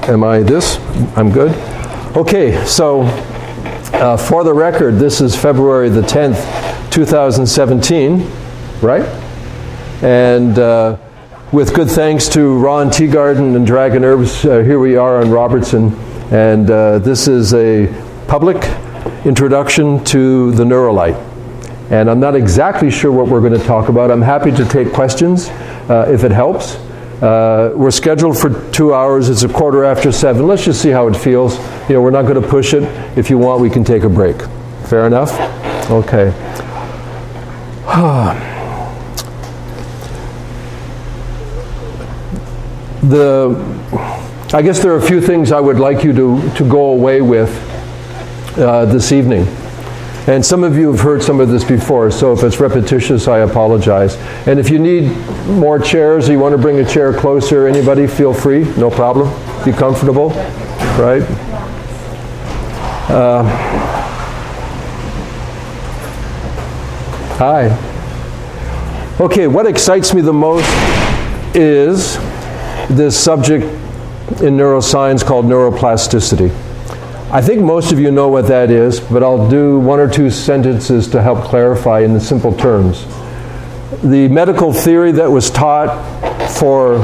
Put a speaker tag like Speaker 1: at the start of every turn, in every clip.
Speaker 1: Am I this? I'm good. Okay, so for the record, this is February the 10th, 2017, right? And with good thanks to Ron Teagarden and Dragon Herbs, here we are on Robertson, and this is a public introduction to the Neuro Light. And I'm not exactly sure what we're going to talk about. I'm happy to take questions if it helps. We're scheduled for 2 hours. It's 7:15. Let's just see how it feels. You know, we're not going to push it. If you want, we can take a break. Fair enough? Okay. I guess there are a few things I would like you to go away with this evening. And some of you have heard some of this before, so if it's repetitious, I apologize. And if you need more chairs, or you want to bring a chair closer, anybody, feel free, no problem. Be comfortable, right? Hi. Okay, what excites me the most is this subject in neuroscience called neuroplasticity. I think most of you know what that is, but I'll do one or two sentences to help clarify in the simple terms. The medical theory that was taught for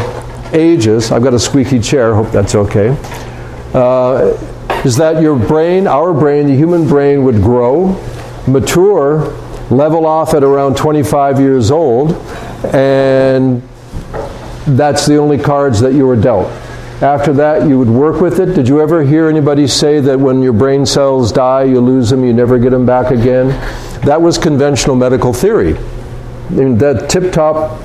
Speaker 1: ages, I've got a squeaky chair, hope that's okay, is that your brain, our brain, the human brain would grow, mature, level off at around 25 years old, and that's the only cards that you were dealt. After that, you would work with it. Did you ever hear anybody say that when your brain cells die, you lose them, you never get them back again? That was conventional medical theory. I mean, the tip-top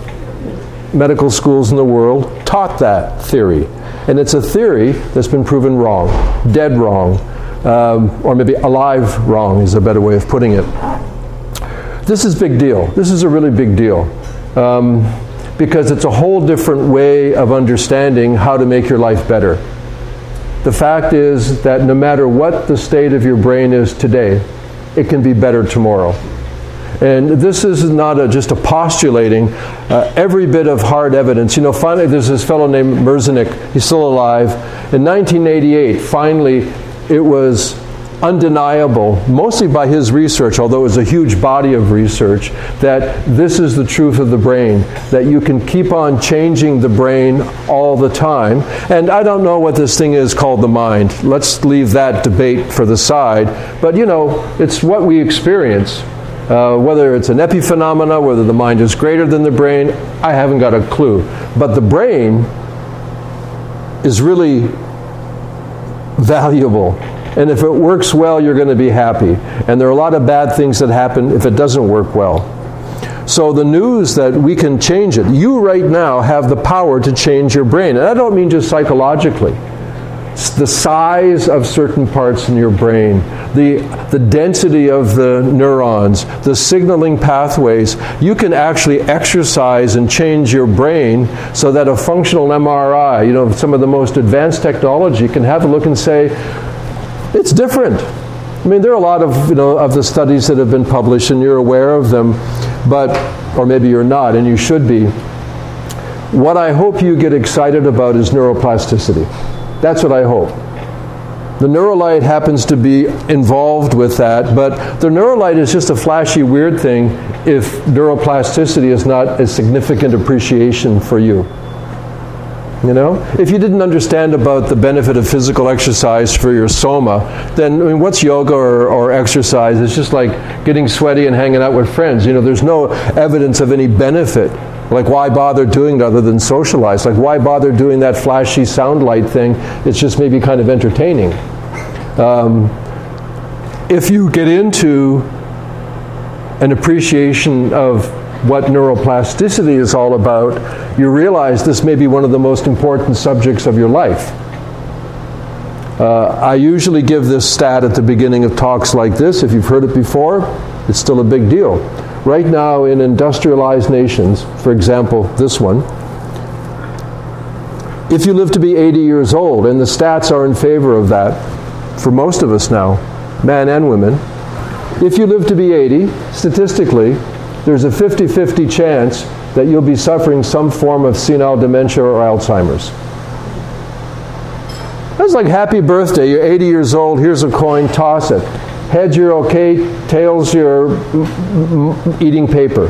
Speaker 1: medical schools in the world taught that theory. And it's a theory that's been proven wrong, dead wrong, or maybe alive wrong is a better way of putting it. This is a big deal. This is a really big deal. Because it's a whole different way of understanding how to make your life better. The fact is that no matter what the state of your brain is today, it can be better tomorrow. And this is not just a postulating, every bit of hard evidence. You know, finally there's this fellow named Merzenich, he's still alive. In 1988, finally it was undeniable, mostly by his research, although it was a huge body of research, that this is the truth of the brain, that you can keep on changing the brain all the time. And I don't know what this thing is called the mind. Let's leave that debate for the side. But you know, it's what we experience. Whether it's an epiphenomena, whether the mind is greater than the brain, I haven't got a clue. But the brain is really valuable. And if it works well, you're going to be happy. And there are a lot of bad things that happen if it doesn't work well. So the news that we can change it, you right now have the power to change your brain. And I don't mean just psychologically. It's the size of certain parts in your brain, the density of the neurons, the signaling pathways. You can actually exercise and change your brain so that a functional MRI, you know, some of the most advanced technology, can have a look and say, it's different. I mean, there are a lot of, you know, of the studies that have been published, and you're aware of them, but, or maybe you're not, and you should be. What I hope you get excited about is neuroplasticity. That's what I hope. The Neuro Light happens to be involved with that, but the Neuro Light is just a flashy, weird thing if neuroplasticity is not a significant appreciation for you. You know, if you didn't understand about the benefit of physical exercise for your soma, then I mean, what's yoga or exercise? It's just like getting sweaty and hanging out with friends. You know, there's no evidence of any benefit. Like, why bother doing it other than socialize? Like, why bother doing that flashy sound light thing? It's just maybe kind of entertaining. If you get into an appreciation of what neuroplasticity is all about, you realize this may be one of the most important subjects of your life. I usually give this stat at the beginning of talks like this. If you've heard it before, it's still a big deal. Right now in industrialized nations, for example, this one, if you live to be 80 years old, and the stats are in favor of that for most of us now, men and women, if you live to be 80, statistically, there's a 50-50 chance that you'll be suffering some form of senile dementia or Alzheimer's. That's like, happy birthday, you're 80 years old, here's a coin, toss it. Heads, you're okay, tails, you're eating paper.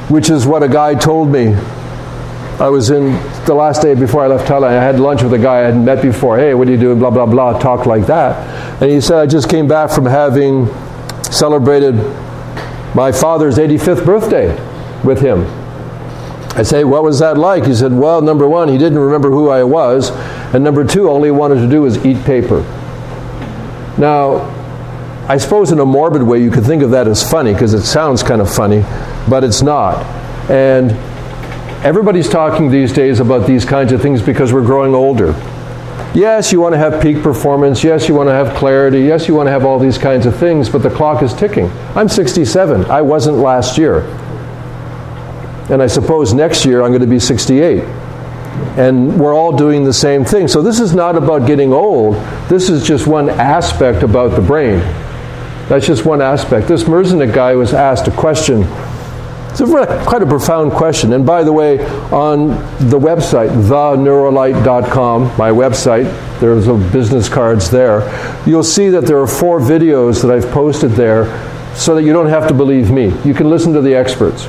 Speaker 1: Which is what a guy told me. I was in, the last day before I left Thailand, I had lunch with a guy I hadn't met before. Hey, what are you doing, blah, blah, blah, talk like that. And he said, I just came back from having celebrated my father's 85th birthday with him. I say, what was that like? He said, well, number one, he didn't remember who I was, and number two, all he wanted to do was eat paper. Now, I suppose in a morbid way you could think of that as funny, because it sounds kind of funny, but it's not. And everybody's talking these days about these kinds of things because we're growing older. Yes, you want to have peak performance. Yes, you want to have clarity. Yes, you want to have all these kinds of things, but the clock is ticking. I'm 67. I wasn't last year. And I suppose next year I'm going to be 68. And we're all doing the same thing. So this is not about getting old. This is just one aspect about the brain. That's just one aspect. This Merzenich guy was asked a question. It's quite a profound question. And by the way, on the website, theneurolight.com, my website, there's business cards there. You'll see that there are 4 videos that I've posted there so that you don't have to believe me. You can listen to the experts.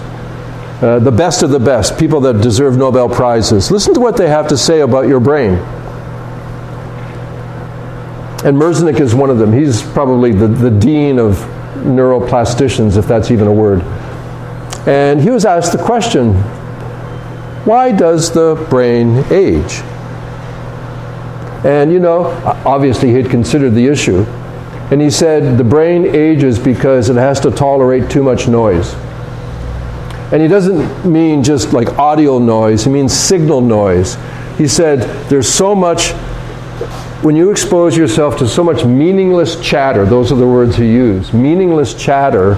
Speaker 1: The best of the best, people that deserve Nobel Prizes. Listen to what they have to say about your brain. And Merzenich is one of them. He's probably the dean of neuroplasticians, if that's even a word. And he was asked the question, why does the brain age? And you know, obviously he had considered the issue. And he said, the brain ages because it has to tolerate too much noise. And he doesn't mean just like audio noise, he means signal noise. He said, there's so much, when you expose yourself to so much meaningless chatter, those are the words he used, meaningless chatter,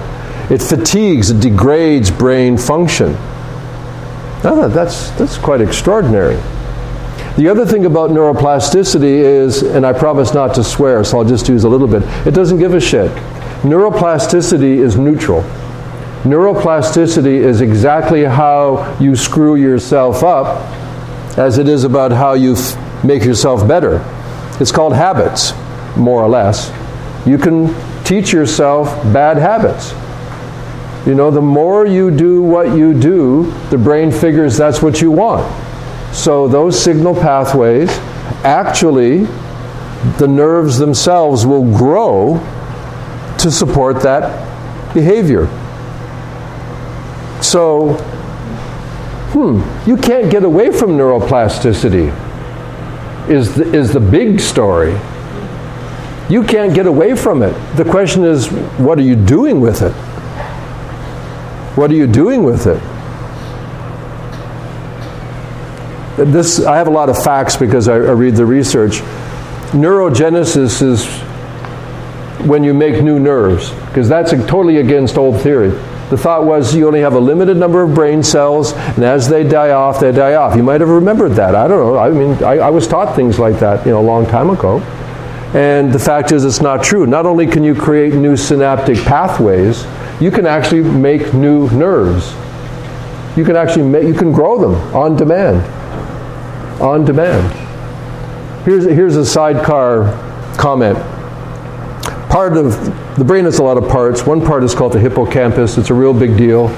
Speaker 1: it fatigues, it degrades brain function. Now that's quite extraordinary. The other thing about neuroplasticity is, and I promise not to swear, so I'll just use a little bit, it doesn't give a shit. Neuroplasticity is neutral. Neuroplasticity is exactly how you screw yourself up as it is about how you make yourself better. It's called habits, more or less. You can teach yourself bad habits. You know, the more you do what you do, the brain figures that's what you want. So those signal pathways, actually, the nerves themselves will grow to support that behavior. So, you can't get away from neuroplasticity, is the big story. You can't get away from it. The question is, what are you doing with it? What are you doing with it? I have a lot of facts because I read the research. Neurogenesis is when you make new nerves, because that's totally against old theory. The thought was you only have a limited number of brain cells, and as they die off, they die off. You might have remembered that. I don't know. I mean, I was taught things like that, a long time ago. And the fact is, it's not true. Not only can you create new synaptic pathways, you can actually make new nerves. You can grow them on demand. On demand. Here's a sidecar comment. Part of the brain has a lot of parts. One part is called the hippocampus. It's a real big deal.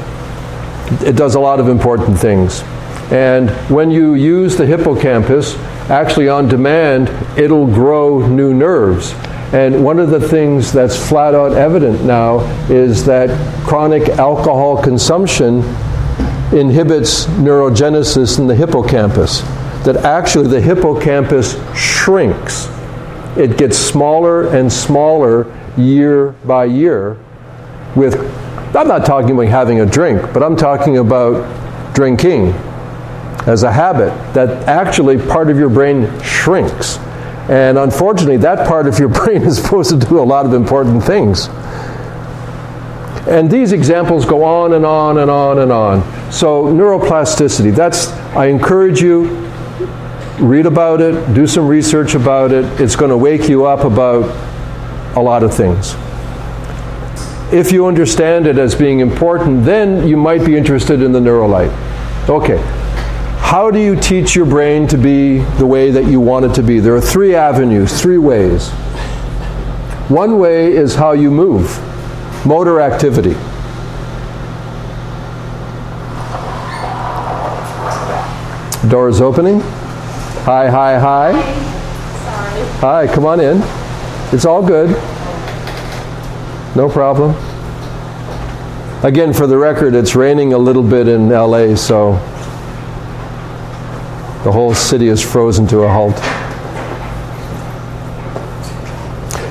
Speaker 1: It does a lot of important things. And when you use the hippocampus, actually on demand, it'll grow new nerves. And one of the things that's flat out evident now is that chronic alcohol consumption inhibits neurogenesis in the hippocampus. That actually the hippocampus shrinks. It gets smaller and smaller year by year with, I'm not talking about having a drink, but I'm talking about drinking as a habit, that actually part of your brain shrinks. And unfortunately, that part of your brain is supposed to do a lot of important things. And these examples go on and on and on and on. So neuroplasticity, I encourage you, read about it, do some research about it. It's going to wake you up about a lot of things. If you understand it as being important, then you might be interested in the Neuro Light. Okay. How do you teach your brain to be the way that you want it to be? There are 3 avenues, 3 ways. One way is how you move, motor activity. Door is opening. Hi, hi, hi.
Speaker 2: Sorry.
Speaker 1: Hi, come on in. It's all good. No problem. Again, for the record, it's raining a little bit in LA, so the whole city is frozen to a halt.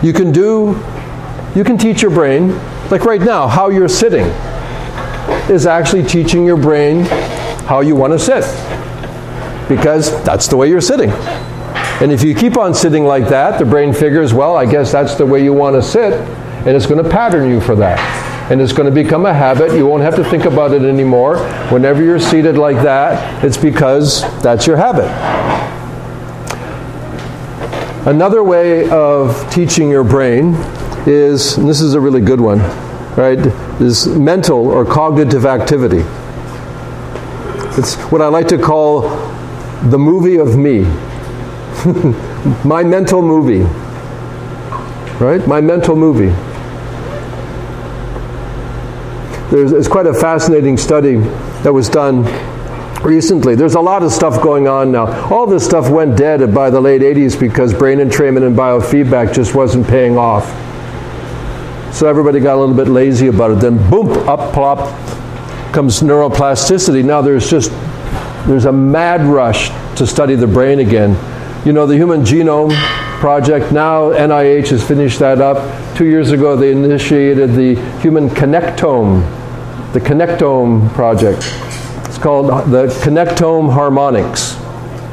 Speaker 1: You can teach your brain, like right now, how you're sitting is actually teaching your brain how you want to sit, because that's the way you're sitting. And if you keep on sitting like that, the brain figures, well, I guess that's the way you want to sit, and it's going to pattern you for that. And it's going to become a habit. You won't have to think about it anymore. Whenever you're seated like that, it's because that's your habit. Another way of teaching your brain is, and this is a really good one, right, is mental or cognitive activity. It's what I like to call the movie of me. My mental movie. Right? My mental movie. There's quite a fascinating study that was done recently. There's a lot of stuff going on now. All this stuff went dead by the late 80s because brain entrainment and biofeedback just wasn't paying off. So everybody got a little bit lazy about it. Then boom, up plop comes neuroplasticity. Now there's a mad rush to study the brain again. You know, the Human Genome Project, now NIH has finished that up. 2 years ago they initiated the Human Connectome, the Connectome Project. It's called the Connectome Harmonics.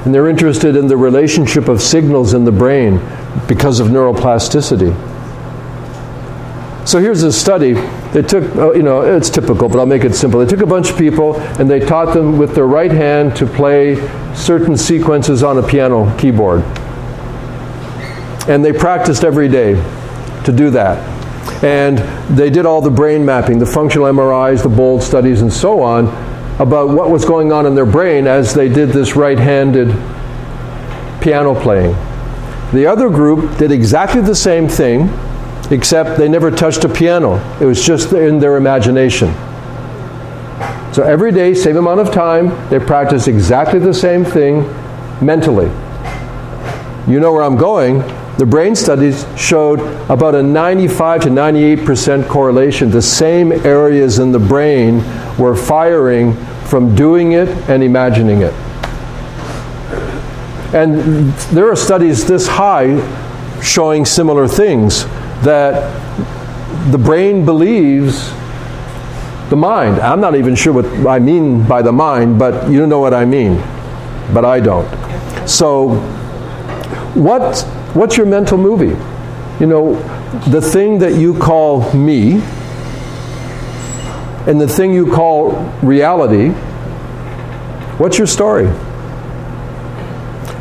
Speaker 1: And they're interested in the relationship of signals in the brain because of neuroplasticity. So here's a study. They took, it's typical, but I'll make it simple. They took a bunch of people and they taught them with their right hand to play certain sequences on a piano keyboard. And they practiced every day to do that. And they did all the brain mapping, the functional MRIs, the BOLD studies, and so on, about what was going on in their brain as they did this right-handed piano playing. The other group did exactly the same thing, except they never touched a piano. It was just in their imagination. So every day, same amount of time, they practiced exactly the same thing mentally. You know where I'm going. The brain studies showed about a 95 to 98% correlation. The same areas in the brain were firing from doing it and imagining it. And there are studies this high showing similar things, that the brain believes the mind. I'm not even sure what I mean by the mind, but you know what I mean. But I don't. So what's your mental movie? You know, the thing that you call me and the thing you call reality, what's your story?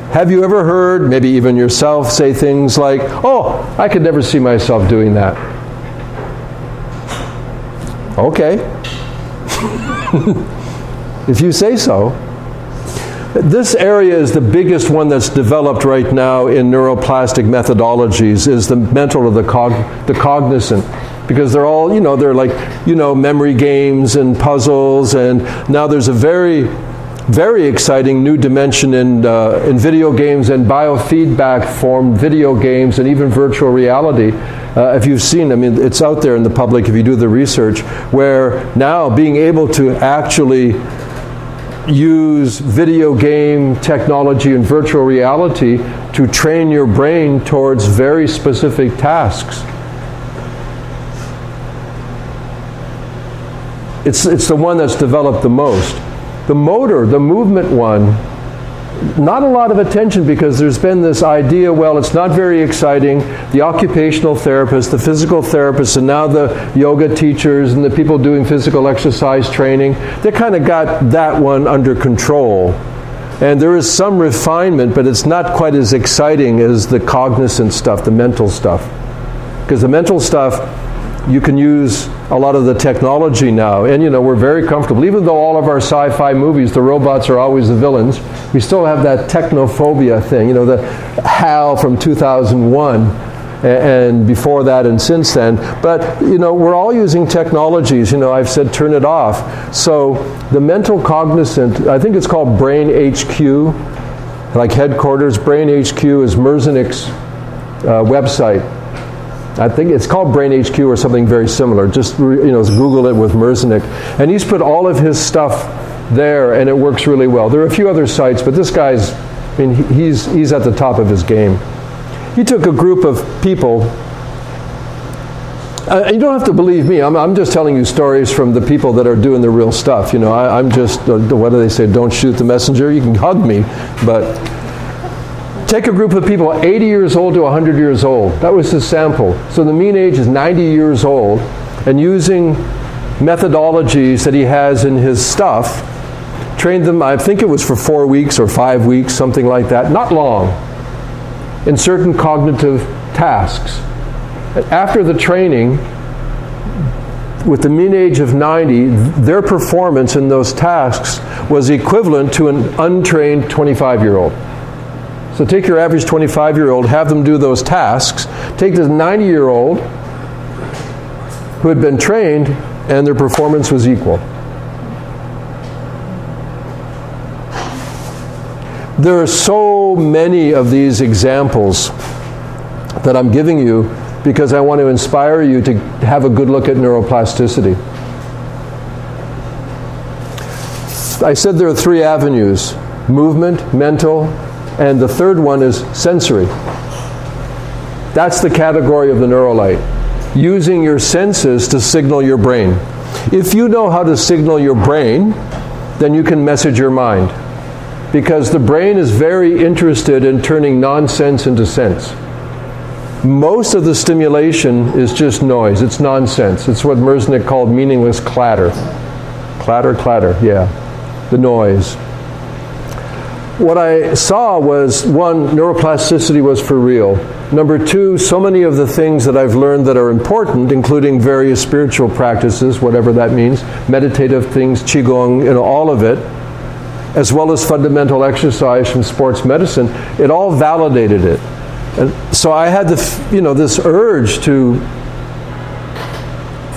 Speaker 1: Have you ever heard, maybe even yourself, say things like, oh, I could never see myself doing that? Okay. If you say so. This area is the biggest one that's developed right now in neuroplastic methodologies, is the mental or the cognizant. Because they're all, they're like, memory games and puzzles, and now there's a very, very exciting new dimension in video games and biofeedback form video games and even virtual reality. If you've seen, it's out there in the public if you do the research, where now being able to actually use video game technology and virtual reality to train your brain towards very specific tasks. It's the one that's developed the most. The motor, the movement one, not a lot of attention because there's been this idea, well, it's not very exciting. The occupational therapists, the physical therapists, and now the yoga teachers and the people doing physical exercise training, they kind of got that one under control. And there is some refinement, but it's not quite as exciting as the cognizant stuff, the mental stuff. Because the mental stuff, you can use a lot of the technology now, and you know, we're very comfortable. Even though all of our sci-fi movies, the robots are always the villains, we still have that technophobia thing, you know, the HAL from 2001, and before that and since then. But you know, we're all using technologies. You know, I've said turn it off. So the mental cognizant, I think it's called Brain HQ, like headquarters. Brain HQ is Merzenich website. I think it's called Brain HQ or something very similar. Just you know, Google it with Merzenich, and he's put all of his stuff there, and it works really well. There are a few other sites, but this guy's, I mean, he's at the top of his game. He took a group of people. You don't have to believe me. I'm just telling you stories from the people that are doing the real stuff. You know, I'm just, what do they say? Don't shoot the messenger. You can hug me, but take a group of people 80 years old to 100 years old. That was his sample. So the mean age is 90 years old, and using methodologies that he has in his stuff, trained them, I think it was for 4 weeks or 5 weeks, something like that, not long, in certain cognitive tasks. After the training, with the mean age of 90, their performance in those tasks was equivalent to an untrained 25-year-old. So take your average 25-year-old, have them do those tasks, take this 90-year-old who had been trained, and their performance was equal. There are so many of these examples that I'm giving you because I want to inspire you to have a good look at neuroplasticity. I said there are 3 avenues: movement, mental, and the third one is sensory. That's the category of the Neuro Light. Using your senses to signal your brain. If you know how to signal your brain, then you can message your mind. Because the brain is very interested in turning nonsense into sense. Most of the stimulation is just noise. It's nonsense. It's what Merzenich called meaningless clatter. Clatter, clatter, yeah. The noise. What I saw was, 1, neuroplasticity was for real. Number 2, so many of the things that I've learned that are important, including various spiritual practices, whatever that means, meditative things, Qigong, you know, all of it, as well as fundamental exercise from sports medicine, it all validated it. And so I had this urge to,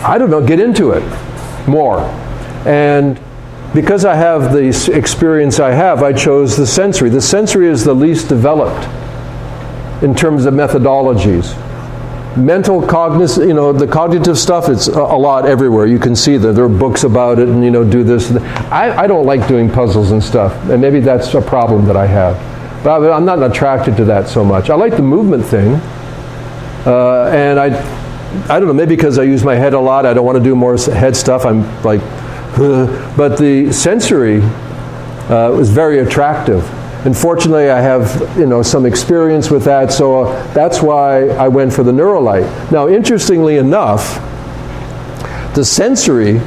Speaker 1: I don't know, get into it more. And because I have the experience I have, I chose the sensory. The sensory is the least developed in terms of methodologies. Mental cognition, you know, the cognitive stuff, it's a lot everywhere. You can see that there are books about it, and you know, do this. I don't like doing puzzles and stuff, and maybe that's a problem that I have. But I'm not attracted to that so much. I like the movement thing, and I don't know, maybe because I use my head a lot, I don't want to do more head stuff. I'm like, but the sensory was very attractive. Unfortunately, I have, you know, some experience with that, so that's why I went for the Neuro Light. Now, interestingly enough, the sensory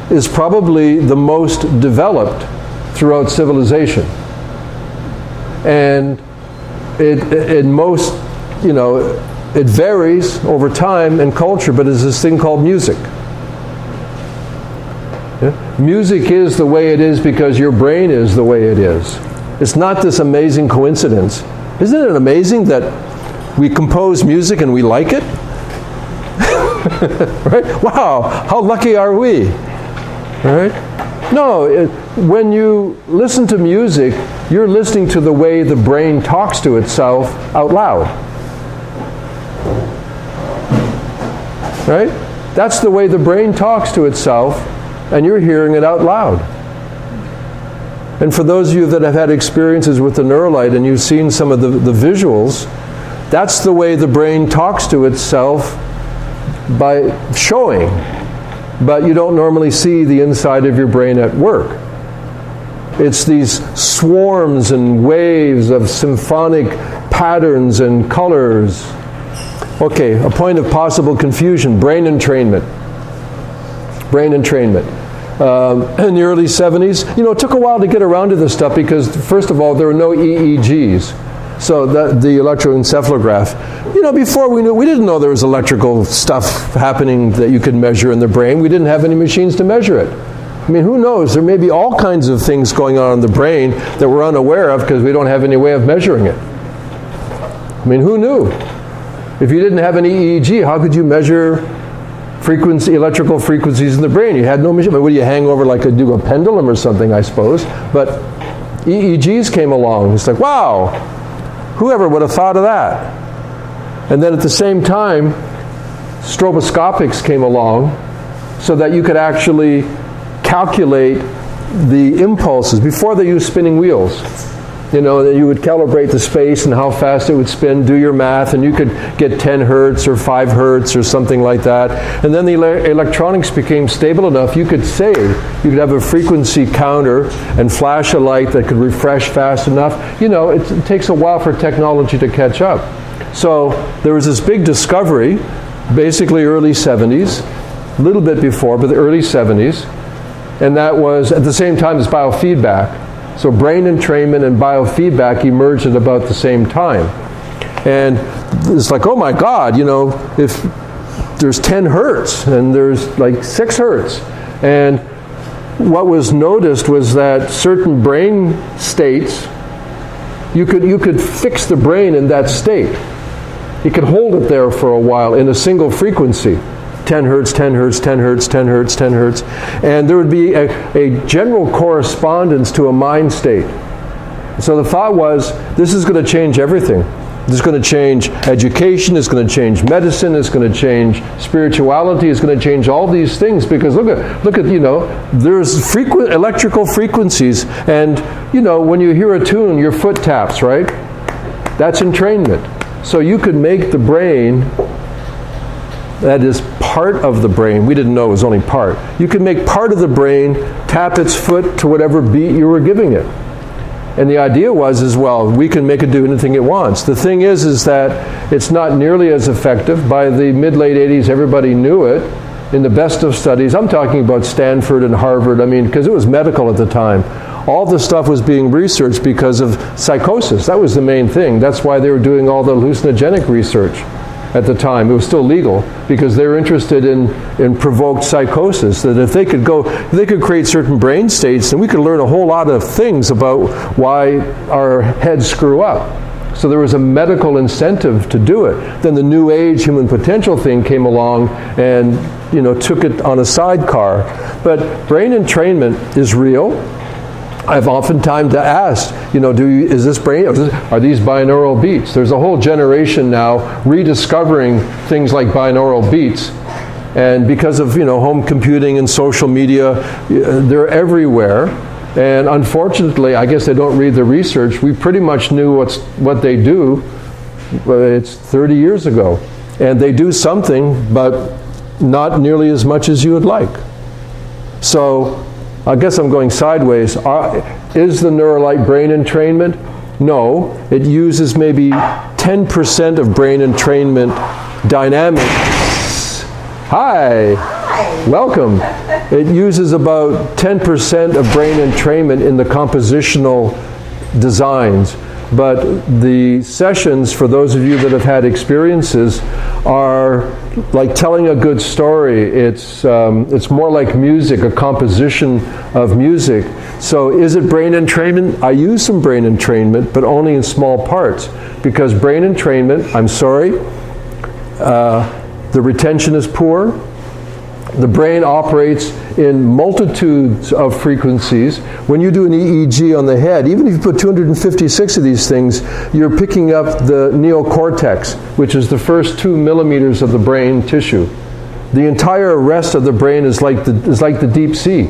Speaker 1: is probably the most developed throughout civilization. And it most, you know, it varies over time and culture, but there's this thing called music. Yeah? Music is the way it is because your brain is the way it is. It's not this amazing coincidence. Isn't it amazing that we compose music and we like it? Right? Wow, how lucky are we? Right? No, when you listen to music, you're listening to the way the brain talks to itself out loud. Right? That's the way the brain talks to itself, and you're hearing it out loud. And for those of you that have had experiences with the Neuro Light and you've seen some of the visuals, that's the way the brain talks to itself by showing. But you don't normally see the inside of your brain at work. It's these swarms and waves of symphonic patterns and colors. Okay, a point of possible confusion, brain entrainment. Brain entrainment. In the early 70s, you know, it took a while to get around to this stuff because, first of all, there were no EEGs. So the electroencephalograph. You know, before we didn't know there was electrical stuff happening that you could measure in the brain. We didn't have any machines to measure it. I mean, who knows? There may be all kinds of things going on in the brain that we're unaware of because we don't have any way of measuring it. I mean, who knew? If you didn't have an EEG, how could you measure electrical frequencies in the brain? You had no machine. Would you hang over like a pendulum or something, I suppose? But EEGs came along. It's like, wow, whoever would have thought of that? And then at the same time, stroboscopics came along so that you could actually calculate the impulses before they used spinning wheels. You know, you would calibrate the space and how fast it would spin, do your math, and you could get 10 hertz or 5 hertz or something like that. And then the electronics became stable enough, you could have a frequency counter and flash a light that could refresh fast enough. You know, it takes a while for technology to catch up. So there was this big discovery, basically early 70s, a little bit before, but the early 70s, and that was at the same time as biofeedback. So brain entrainment and biofeedback emerged at about the same time. And it's like, oh my God, you know, if there's 10 hertz and there's like 6 hertz. And what was noticed was that certain brain states, you could fix the brain in that state. You could hold it there for a while in a single frequency. 10 hertz, 10 hertz, 10 hertz, 10 hertz, 10 hertz. And there would be a general correspondence to a mind state. So the thought was, this is going to change everything. This is going to change education, it's going to change medicine, it's going to change spirituality, it's going to change all these things, because look at you know, there's electrical frequencies, and you know, when you hear a tune, your foot taps, right? That's entrainment. So you could make the brain, that is part of the brain, we didn't know it was only part, you could make part of the brain tap its foot to whatever beat you were giving it. And the idea was, well, we can make it do anything it wants. The thing is that it's not nearly as effective. By the mid-late 80s, everybody knew it. In the best of studies, I'm talking about Stanford and Harvard, I mean, because it was medical at the time. All this stuff was being researched because of psychosis. That was the main thing. That's why they were doing all the hallucinogenic research at the time. It was still legal because they were interested in provoked psychosis, that if they could create certain brain states, then we could learn a whole lot of things about why our heads screw up. So there was a medical incentive to do it. Then the New Age human potential thing came along and, you know, took it on a sidecar. But brain entrainment is real. I've oftentimes asked, you know, is this brain, are these binaural beats? There's a whole generation now rediscovering things like binaural beats. And because of, you know, home computing and social media, they're everywhere. And unfortunately, I guess they don't read the research. We pretty much knew what they do. It's 30 years ago. And they do something, but not nearly as much as you would like. So I guess I'm going sideways. Is the Neuro Light brain entrainment? No. It uses maybe 10% of brain entrainment dynamics. Hi. Welcome. It uses about 10% of brain entrainment in the compositional designs. But the sessions, for those of you that have had experiences, are like telling a good story. It's more like music, a composition of music. So is it brain entrainment? I use some brain entrainment, but only in small parts. Because brain entrainment, I'm sorry, the retention is poor. The brain operates in multitudes of frequencies. When you do an EEG on the head, even if you put 256 of these things, you're picking up the neocortex, which is the first 2 millimeters of the brain tissue. The entire rest of the brain is like the deep sea.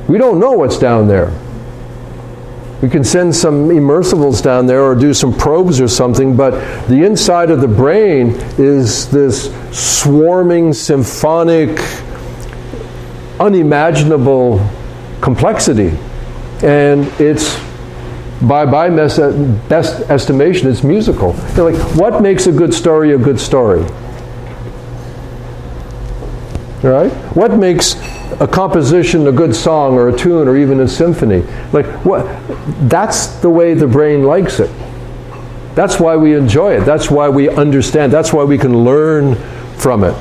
Speaker 1: We don't know what's down there. We can send some immersibles down there or do some probes or something, but the inside of the brain is this swarming, symphonic, unimaginable complexity. And it's, by best estimation, it's musical. You're like, what makes a good story a good story? Right? What makes a composition a good song or a tune or even a symphony? Like, what? That's the way the brain likes it. That's why we enjoy it. That's why we understand. That's why we can learn from it.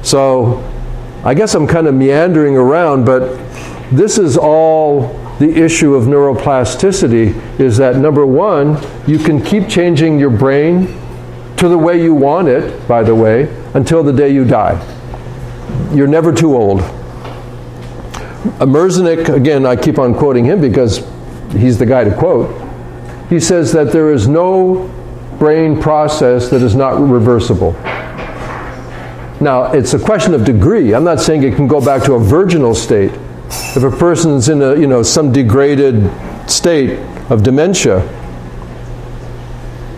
Speaker 1: So I guess I'm kind of meandering around, but this is all the issue of neuroplasticity, is that number one, you can keep changing your brain to the way you want it, by the way, until the day you die. You're never too old. Merzenich, again, I keep on quoting him because he's the guy to quote. He says that there is no brain process that is not reversible. Now, it's a question of degree. I'm not saying it can go back to a virginal state. If a person's in a, some degraded state of dementia,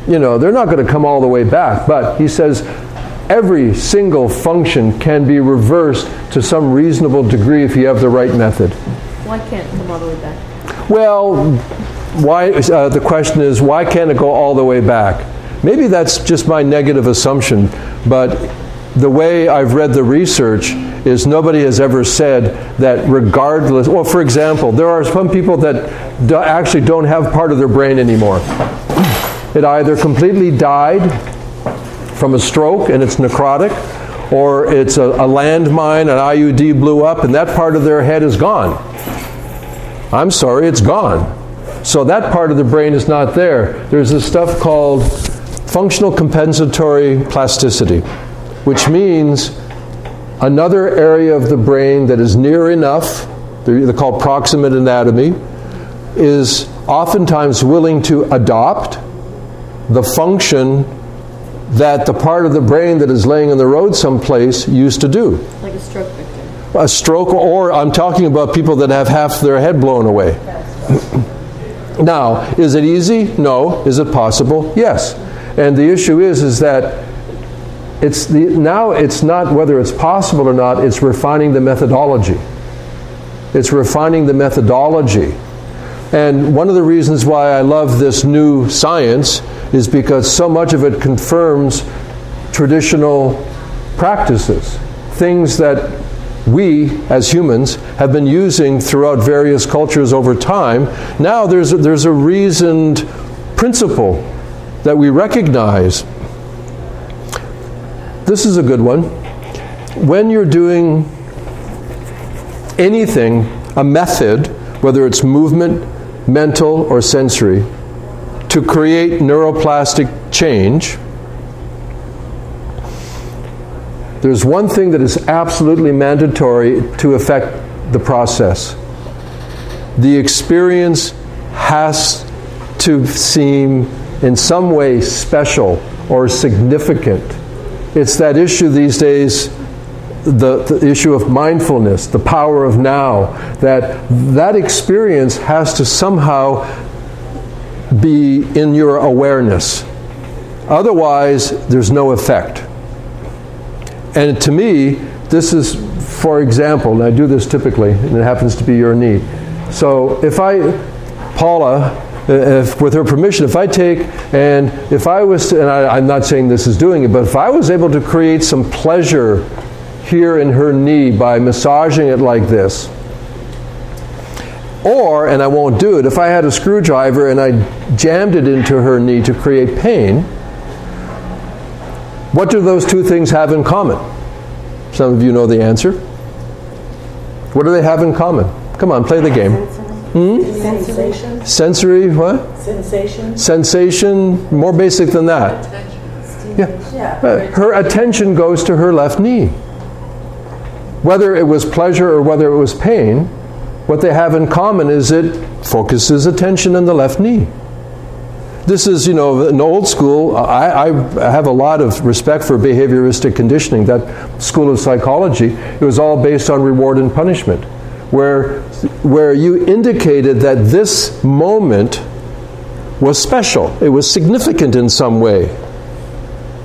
Speaker 1: they're not going to come all the way back. But he says every single function can be reversed to some reasonable degree if you have the right method.
Speaker 2: Why can't it come all the way back?
Speaker 1: Well, the question is, why can't it go all the way back? Maybe that's just my negative assumption, but the way I've read the research is nobody has ever said that regardless. Well, for example, there are some people that actually don't have part of their brain anymore. It either completely died from a stroke and it's necrotic, or it's a landmine, an IUD blew up, and that part of their head is gone. I'm sorry, it's gone. So that part of the brain is not there. There's this stuff called functional compensatory plasticity, which means another area of the brain that is near enough, they're called proximate anatomy, is oftentimes willing to adopt the function that the part of the brain that is laying in the road someplace used to do.
Speaker 2: Like a stroke victim.
Speaker 1: A stroke, or I'm talking about people that have half their head blown away. Now, is it easy? No. Is it possible? Yes. And the issue is that now it's not whether it's possible or not, it's refining the methodology. It's refining the methodology. And one of the reasons why I love this new science is because so much of it confirms traditional practices, things that we as humans have been using throughout various cultures over time. Now there's a reasoned principle that we recognize. This is a good one. When you're doing anything, a method, whether it's movement, mental, or sensory, to create neuroplastic change, there's one thing that is absolutely mandatory to affect the process. The experience has to seem in some way special or significant. It's that issue these days, the issue of mindfulness, the power of now, that experience has to somehow be in your awareness. Otherwise, there's no effect. And to me, this is, for example, and I do this typically, and it happens to be your knee. So if Paula, with her permission, if I take, and if I was to, and I'm not saying this is doing it, but if I was able to create some pleasure here in her knee by massaging it like this, or, and I won't do it, if I had a screwdriver and I jammed it into her knee to create pain, what do those two things have in common? Some of you know the answer. What do they have in common? Come on, play the game.
Speaker 3: Sensation.
Speaker 1: Sensory, what?
Speaker 3: Sensation.
Speaker 1: Sensation, more basic than that. Yeah. Her attention goes to her left knee. Whether it was pleasure or whether it was pain, what they have in common is it focuses attention in the left knee. This is, an old school. I have a lot of respect for behavioristic conditioning, that school of psychology. It was all based on reward and punishment, where you indicated that this moment was special. It was significant in some way.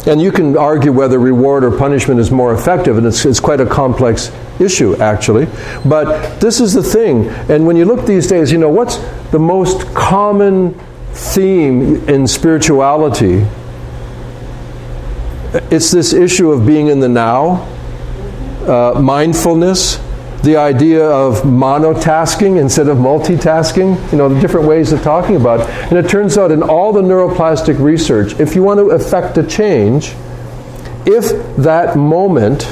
Speaker 1: And you can argue whether reward or punishment is more effective, and it's quite a complex issue, actually. But this is the thing. And when you look these days, what's the most common theme in spirituality? It's this issue of being in the now, mindfulness, the idea of monotasking instead of multitasking, the different ways of talking about it. And it turns out in all the neuroplastic research, if you want to effect a change, if that moment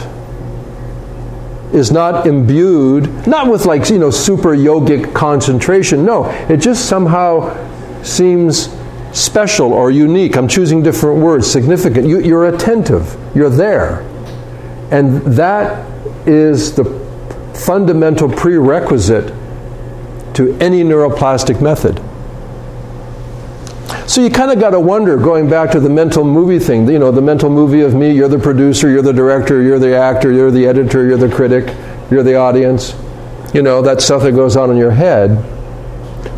Speaker 1: is not imbued, not with super yogic concentration, no, it just somehow seems special or unique. I'm choosing different words, significant. You're attentive, you're there. And that is the fundamental prerequisite to any neuroplastic method. So you kind of got to wonder, going back to the mental movie thing, the mental movie of me, you're the producer, you're the director, you're the actor, you're the editor, you're the critic, you're the audience, that stuff that goes on in your head.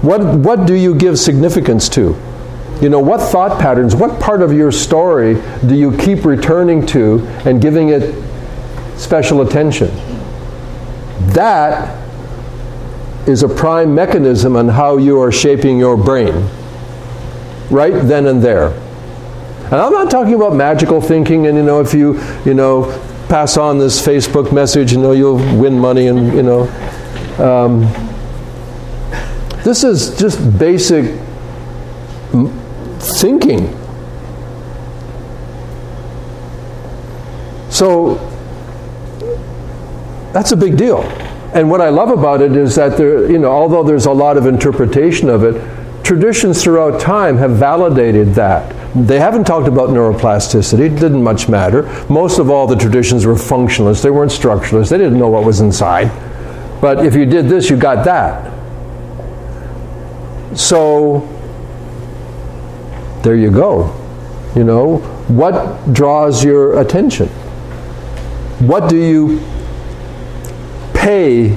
Speaker 1: What do you give significance to? What thought patterns, what part of your story do you keep returning to and giving it special attention? That is a prime mechanism on how you are shaping your brain, right then and there. And I'm not talking about magical thinking and, if you pass on this Facebook message, you'll win money and, this is just basic thinking. So that's a big deal. And what I love about it is that although there's a lot of interpretation of it, traditions throughout time have validated that. They haven't talked about neuroplasticity. It didn't much matter. Most of all the traditions were functionalists. They weren't structuralists. They didn't know what was inside. But if you did this, you got that. So there you go. What draws your attention? What do you pay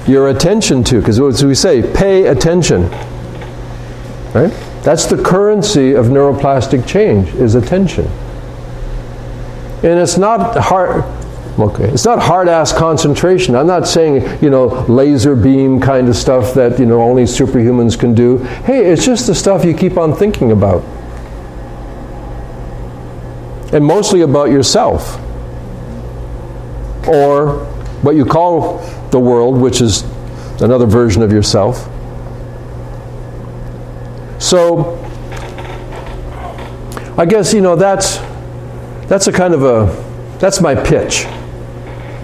Speaker 1: your attention to? Because as we say, pay attention. Right? That's the currency of neuroplastic change, is attention. And it's not hard. Okay, it's not hard-ass concentration. I'm not saying, laser beam kind of stuff that, only superhumans can do. Hey, it's just the stuff you keep on thinking about. And mostly about yourself. Or what you call the world, which is another version of yourself. So, I guess, that's a kind of that's my pitch.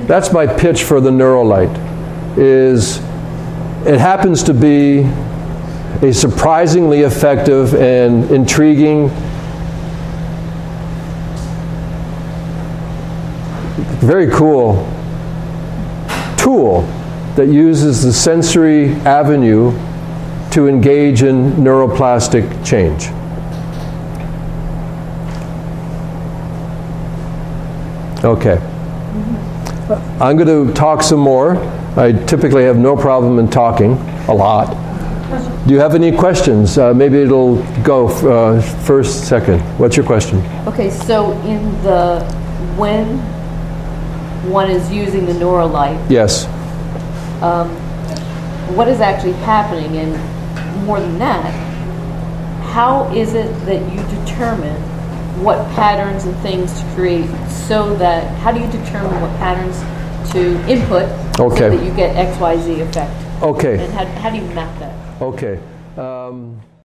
Speaker 1: That's my pitch for the Neuro Light. It happens to be a surprisingly effective and intriguing, very cool tool that uses the sensory avenue to engage in neuroplastic change. Okay. I'm going to talk some more. I typically have no problem in talking a lot. Do you have any questions? Maybe it'll go first, second. What's your question?
Speaker 2: Okay, so when one is using the Neuro Light,
Speaker 1: yes.
Speaker 2: What is actually happening? And more than that, how is it that you determine what patterns and things to create how do you determine what patterns to input so that you get XYZ effect?
Speaker 1: Okay.
Speaker 2: And how do you map that?
Speaker 1: Okay.